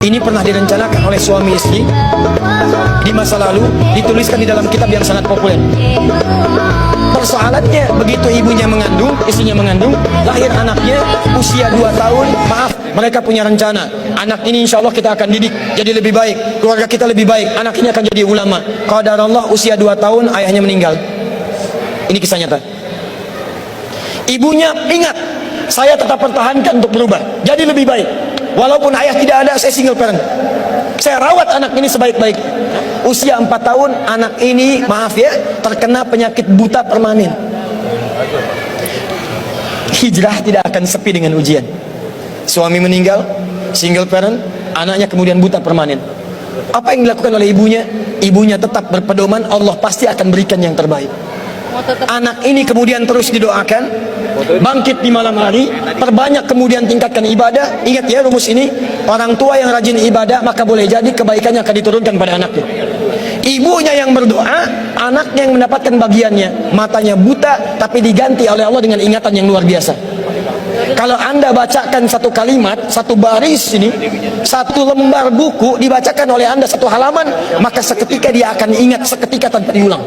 Ini pernah direncanakan oleh suami istri di masa lalu, dituliskan di dalam kitab yang sangat populer. Persoalannya, begitu ibunya mengandung, istrinya mengandung, lahir anaknya usia 2 tahun. Maaf, mereka punya rencana, anak ini insya Allah kita akan didik jadi lebih baik, keluarga kita lebih baik, anak ini akan jadi ulama. Qadarullah usia 2 tahun ayahnya meninggal. Ini kisah nyata. Ibunya ingat, saya tetap pertahankan untuk berubah jadi lebih baik, walaupun ayah tidak ada, saya single parent, saya rawat anak ini sebaik-baik. Usia 4 tahun anak ini, maaf ya, terkena penyakit buta permanen. Hijrah tidak akan sepi dengan ujian. Suami meninggal, single parent, anaknya kemudian buta permanen. Apa yang dilakukan oleh ibunya? Ibunya tetap berpedoman, Allah pasti akan berikan yang terbaik. Anak ini kemudian terus didoakan, bangkit di malam hari, perbanyak kemudian tingkatkan ibadah. Ingat ya rumus ini, orang tua yang rajin ibadah maka boleh jadi kebaikannya akan diturunkan pada anaknya. Ibunya yang berdoa, anaknya yang mendapatkan bagiannya. Matanya buta tapi diganti oleh Allah dengan ingatan yang luar biasa. Kalau Anda bacakan satu kalimat, satu baris ini, satu lembar buku dibacakan oleh Anda satu halaman, maka seketika dia akan ingat seketika tanpa diulang,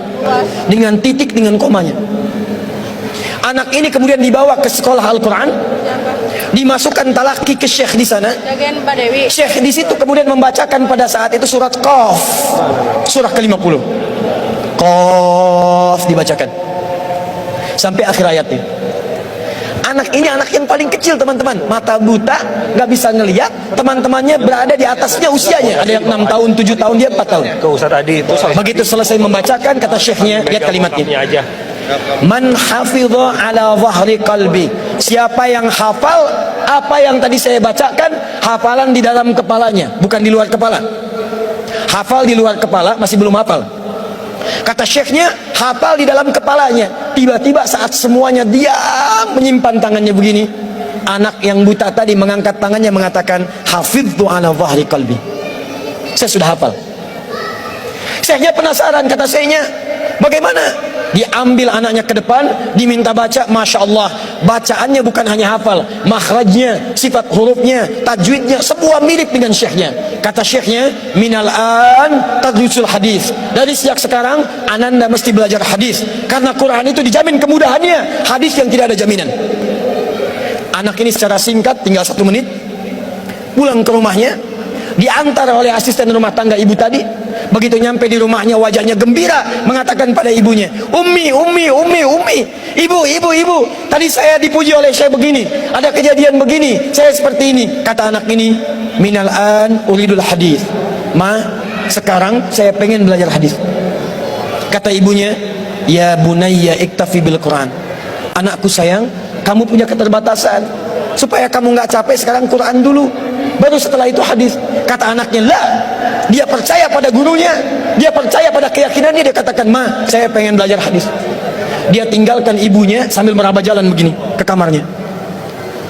dengan titik, dengan komanya. Anak ini kemudian dibawa ke sekolah Al-Quran, dimasukkan talaki ke syekh di sana. Syekh di situ kemudian membacakan pada saat itu surat Qaf, surah ke-50. Qaf dibacakan sampai akhir ayatnya. Anak ini anak yang paling kecil teman-teman, mata buta, nggak bisa ngelihat. Teman-temannya berada di atasnya usianya, ada yang 6 tahun, 7 tahun, dia 4 tahun. Begitu selesai membacakan, kata syekhnya, lihat kalimatnya, man hafidha ala zahri qalbi, siapa yang hafal apa yang tadi saya bacakan, hafalan di dalam kepalanya, bukan di luar kepala. Hafal di luar kepala masih belum hafal. Kata syekhnya, hafal di dalam kepalanya. Tiba-tiba saat semuanya diam menyimpan tangannya begini, anak yang buta tadi mengangkat tangannya mengatakan, hafidhu ala zahri qalbi, saya sudah hafal. Syekhnya penasaran, kata syekhnya, bagaimana? Diambil anaknya ke depan, diminta baca. Masya Allah, bacaannya bukan hanya hafal, makhrajnya, sifat hurufnya, tajwidnya, semua mirip dengan syekhnya. Kata syekhnya, minal an tadrusul hadis, dari sejak sekarang ananda mesti belajar hadis, karena Quran itu dijamin kemudahannya, hadis yang tidak ada jaminan. Anak ini secara singkat, tinggal 1 menit pulang ke rumahnya, diantar oleh asisten rumah tangga ibu tadi. Begitu nyampe di rumahnya, wajahnya gembira, mengatakan pada ibunya, Ummi, ibu, tadi saya dipuji oleh saya begini, ada kejadian begini, saya seperti ini. Kata anak ini, minal an uridul hadis, ma, sekarang saya pengen belajar hadis. Kata ibunya, ya bunayya iktafi bil Quran, anakku sayang, kamu punya keterbatasan, supaya kamu nggak capek sekarang Quran dulu, baru setelah itu hadis. Kata anaknya, lah, dia percaya pada gurunya, dia percaya pada keyakinannya, dia katakan, ma, saya pengen belajar hadis. Dia tinggalkan ibunya sambil meraba jalan begini ke kamarnya.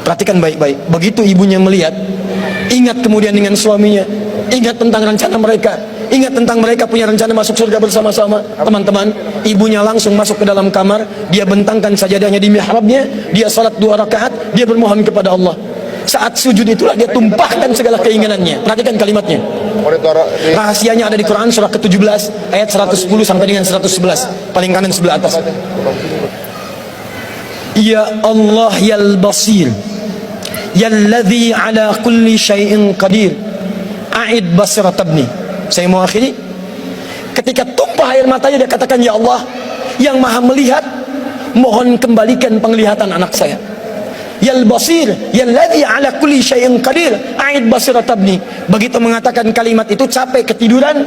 Perhatikan baik-baik. Begitu ibunya melihat, ingat kemudian dengan suaminya, ingat tentang rencana mereka, ingat tentang mereka punya rencana masuk surga bersama-sama. Teman-teman, ibunya langsung masuk ke dalam kamar, dia bentangkan sajadahnya di mihrabnya, dia salat 2 rakaat, dia bermohon kepada Allah. Saat sujud itulah dia tumpahkan segala keinginannya. Perhatikan kalimatnya. Rahasianya ada di Quran surah ke-17 ayat 110 sampai dengan 111, paling kanan sebelah atas. Ya Allah yal basir, yalladzi ala kulli syai'in qadir, a'id basirat ibni. Saya mau akhiri. Ketika tumpah air matanya, dia katakan, ya Allah yang maha melihat, mohon kembalikan penglihatan anak saya. Yal basir, yalladzi ala kulli syai'in qadir, a'id basirat ibni. Begitu mengatakan kalimat itu, capek ketiduran.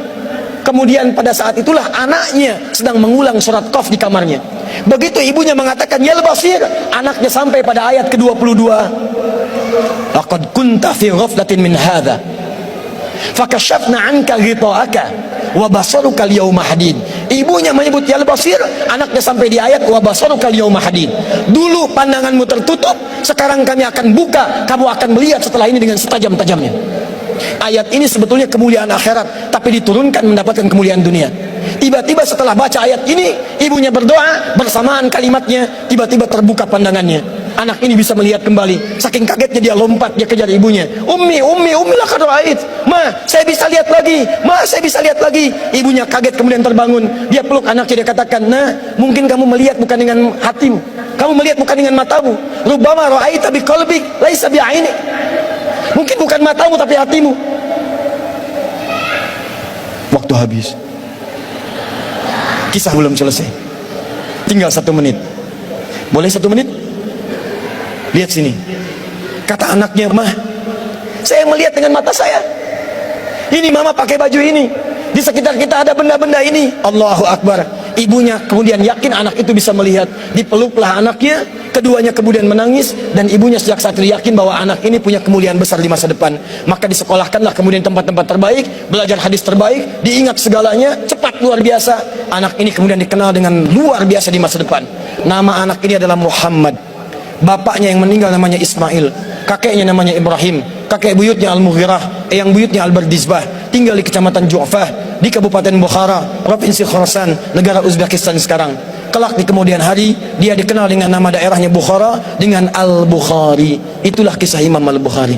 Kemudian pada saat itulah anaknya sedang mengulang surat Qaf di kamarnya. Begitu ibunya mengatakan yal basir, anaknya sampai pada ayat ke-22. Laqad kunta fi ghaflatin min hadza fakashafna 'anka ghita'aka wa basaruka al-yawma hadid. Ibunya menyebut yal basir, anaknya sampai di ayat wa basaruka al-yawma hadid. Dulu pandanganmu tertutup, sekarang kami akan buka, kamu akan melihat setelah ini dengan setajam-tajamnya. Ayat ini sebetulnya kemuliaan akhirat, tapi diturunkan mendapatkan kemuliaan dunia. Tiba-tiba setelah baca ayat ini, ibunya berdoa, bersamaan kalimatnya, tiba-tiba terbuka pandangannya. anak ini bisa melihat kembali. Saking kagetnya dia lompat, dia kejar ibunya. Ummi laqad ra'ait. Ma, saya bisa lihat lagi. Ma, saya bisa lihat lagi. Ibunya kaget kemudian terbangun. Dia peluk anaknya, dia katakan, "Nah, mungkin kamu melihat bukan dengan hatimu. Kamu melihat bukan dengan matamu. Rubbama ra'aita biqalbik, laisa bi'ainik." Mungkin bukan matamu tapi hatimu. Waktu habis. Kisah belum selesai. Tinggal 1 menit. Boleh 1 menit? Lihat sini. Kata anaknya, "Mah, saya melihat dengan mata saya. Ini mama pakai baju ini. Di sekitar kita ada benda-benda ini." Allahu Akbar. Ibunya kemudian yakin anak itu bisa melihat. Dipeluklah anaknya. Keduanya kemudian menangis. Dan ibunya sejak saat itu yakin bahwa anak ini punya kemuliaan besar di masa depan. Maka disekolahkanlah kemudian tempat-tempat terbaik. Belajar hadis terbaik. Diingat segalanya. Cepat luar biasa. Anak ini kemudian dikenal dengan luar biasa di masa depan. Nama anak ini adalah Muhammad. Bapaknya yang meninggal namanya Ismail. Kakeknya namanya Ibrahim. Kakek buyutnya Al-Mughirah, eyang buyutnya Al-Bardizbah. Tinggal di kecamatan Ju'fah, di Kabupaten Bukhara, Provinsi Khorasan, negara Uzbekistan sekarang. Kelak di kemudian hari, dia dikenal dengan nama daerahnya Bukhara, dengan Al-Bukhari. Itulah kisah Imam Al-Bukhari.